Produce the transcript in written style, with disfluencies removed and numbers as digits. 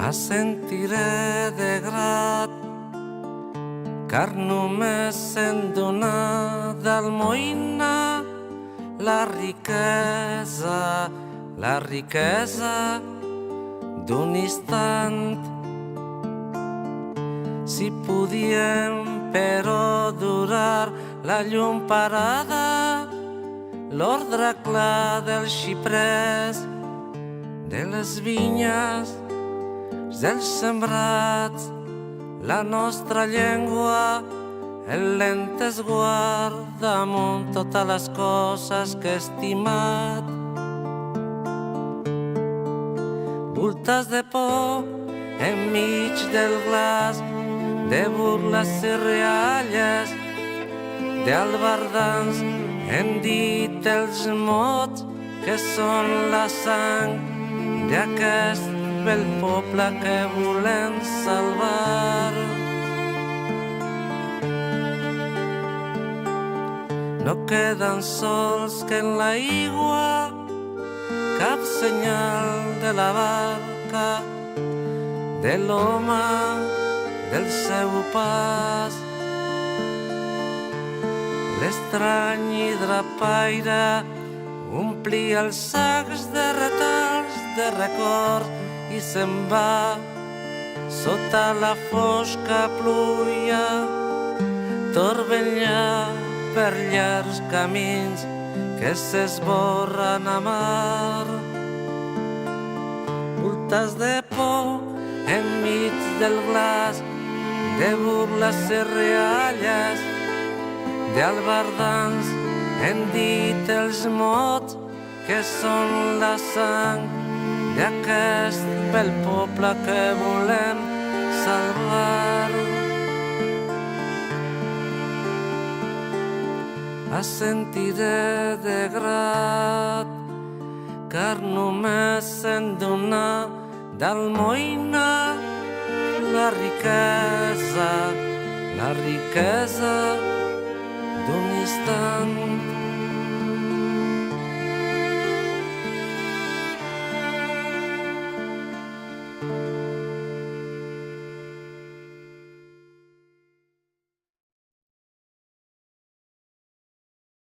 Assentiré de grat, car només en donar d'almoina la riquesa d'un instant. Si podíem, però, durar la llum parada, l'ordre clar del xiprès, de les vinyes, dels sembrats, la nostra llengua, el lent esguard damunt totes les coses que he estimat. Voltes de por enmig del glaç, de burles i rialles, d'albardans hem dit els mots que són la sang d'aquest bel poble que volem salvar. No queden sols que en l'aigua cap senyal de la barca, de l'home, del seu pas. L'estrany hidrapaire omplia els sacs de retalls de records i se'n va sota la fosca pluja, torbellar per llargs camins que s'esborren a mar. Voltes de por enmig del glaç, de burles i rialles, d'albardans hem dit els mots que són la sang d'aquest bel poble que volem salvar. Assentiré de grat, car només en donar d'almoina la riquesa d'un instant.